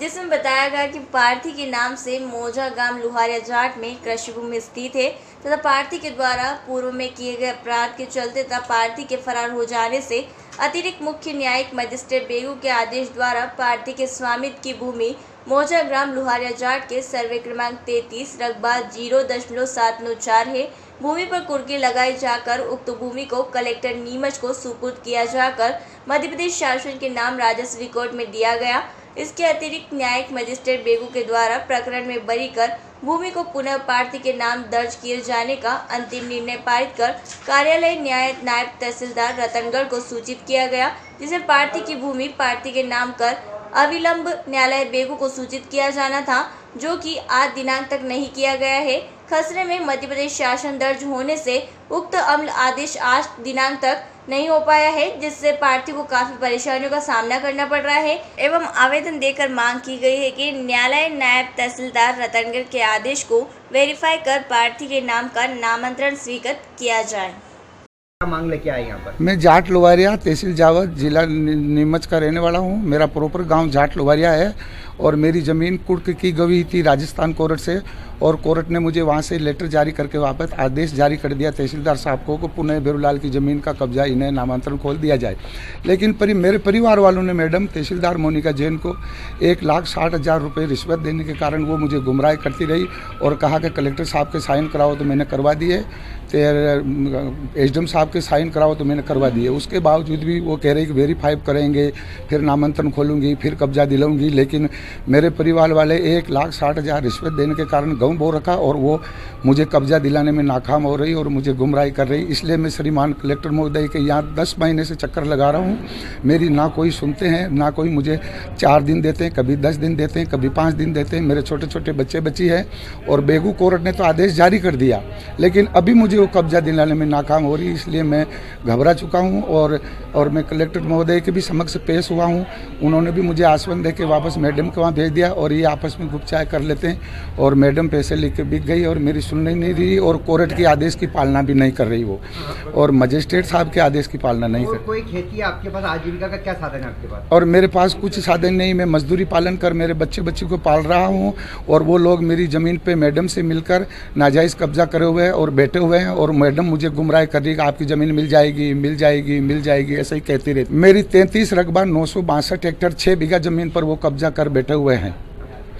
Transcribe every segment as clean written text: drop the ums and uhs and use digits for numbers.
जिसमें बताया गया कि पार्थी के नाम से मौजा गांव लुहारिया जाट में कृषि भूमि स्थित है तथा पार्थी के द्वारा पूर्व में किए गए अपराध के चलते तथा पार्थी के फरार हो जाने से अतिरिक्त मुख्य न्यायिक मजिस्ट्रेट बेगू के आदेश द्वारा पार्थी के स्वामित्व की भूमि मौजा ग्राम लुहारिया जाट के सर्वे क्रमांक 33 रकबा 0.794 है। भूमि पर कुर्की लगाई जाकर उक्त भूमि को कलेक्टर नीमच को सुपुर्द किया जाकर मध्य प्रदेश शासन के नाम राजस्व रिकॉर्ड में दिया गया। इसके अतिरिक्त न्यायिक मजिस्ट्रेट बेगू के द्वारा प्रकरण में बरी कर भूमि को पुनः पार्थी के नाम दर्ज किए जाने का अंतिम निर्णय पारित कर कार्यालय न्याय नायब तहसीलदार रतनगढ़ को सूचित किया गया, जिसे पार्थी की भूमि पार्थी के नाम कर अविलंब न्यायालय बेगू को सूचित किया जाना था, जो कि आज दिनांक तक नहीं किया गया है। खसरे में मध्य प्रदेश शासन दर्ज होने से उक्त अमल आदेश आज दिनांक तक नहीं हो पाया है, जिससे पार्थी को काफी परेशानियों का सामना करना पड़ रहा है एवं आवेदन देकर मांग की गई है कि न्यायालय नायब तहसीलदार रतनगढ़ के आदेश को वेरीफाई कर पार्थी के नाम का नामांतरण स्वीकृत किया जाए। मांग लेके आए यहाँ पर? मैं जाट लुहारिया तहसील जावद जिला नीमच का रहने वाला हूँ। मेरा प्रॉपर गांव जाट लुहारिया है और मेरी ज़मीन कुर्क की गई थी राजस्थान कोर्ट से, और कोर्ट ने मुझे वहाँ से लेटर जारी करके वापस आदेश जारी कर दिया तहसीलदार साहब को पुनः बेरूलाल की ज़मीन का कब्जा इन्हें नामांतरण खोल दिया जाए। लेकिन मेरे परिवार वालों ने मैडम तहसीलदार मोनिका जैन को 1,60,000 रुपये रिश्वत देने के कारण वो मुझे गुमराह करती रही और कहा कि कलेक्टर साहब के साइन कराओ, तो मैंने करवा दिए। एसडीएम साहब के साइन कराओ, तो मैंने करवा दिए। उसके बावजूद भी वो कह रहे कि वेरीफाई करेंगे, फिर नामांतरण खोलूँगी, फिर कब्जा दिलाऊंगी। लेकिन मेरे परिवार वाले 1,60,000 रिश्वत देने के कारण गाँव बो रखा और वो मुझे कब्जा दिलाने में नाकाम हो रही और मुझे गुमराही कर रही। इसलिए मैं श्रीमान कलेक्टर महोदय के यहाँ 10 महीने से चक्कर लगा रहा हूँ। मेरी ना कोई सुनते हैं, ना कोई मुझे 4 दिन देते हैं, कभी 10 दिन देते हैं, कभी 5 दिन देते हैं। मेरे छोटे छोटे बच्चे बच्ची हैं और बेगू कोर्ट ने तो आदेश जारी कर दिया, लेकिन अभी मुझे वो कब्जा दिलाने में नाकाम हो रही। इसलिए मैं घबरा चुका हूँ और मैं कलेक्टर महोदय के भी समक्ष पेश हुआ हूँ। उन्होंने भी मुझे आश्वासन दे के वापस मैडम के वहाँ भेज दिया और ये आपस में गुपचाय कर लेते हैं। और मैडम पैसे लिख के बिक गई और मेरी सुननी नहीं रही और कोर्ट के आदेश की पालना भी नहीं कर रही वो, और मजिस्ट्रेट साहब के आदेश की पालना नहीं कर। कोई खेती है आपके पास? आजीविका का क्या साधन है आपके पास? और मेरे पास कुछ साधन नहीं। मैं मजदूरी पालन कर मेरे बच्चे बच्ची को पाल रहा हूँ और वो लोग मेरी ज़मीन पे मैडम से मिलकर नाजायज़ कब्जा करे हुए हैं और बैठे हुए हैं और मैडम मुझे गुमराह कर रही है कि आपकी ज़मीन मिल जाएगी, मिल जाएगी, मिल जाएगी, ऐसा ही कहती रहती। मेरी 33 रकबा 962 हेक्टेयर 6 बीघा ज़मीन पर वो कब्जा कर बैठे हुए हैं।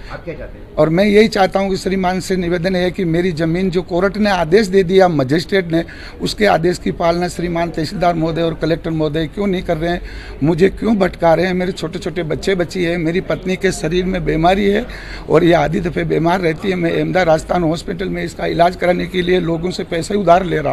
आप क्या चाहते हैं? और मैं यही चाहता हूं कि श्रीमान से निवेदन है कि मेरी ज़मीन जो कोर्ट ने आदेश दे दिया मजिस्ट्रेट ने, उसके आदेश की पालना श्रीमान तहसीलदार महोदय और कलेक्टर महोदय क्यों नहीं कर रहे हैं? मुझे क्यों भटका रहे हैं? मेरे छोटे छोटे बच्चे बच्ची है, मेरी पत्नी के शरीर में बीमारी है और ये आधी दफ़े बीमार रहती है। मैं अहमदाबाद राजस्थान हॉस्पिटल में इसका इलाज कराने के लिए लोगों से पैसे उधार ले रहा हूँ।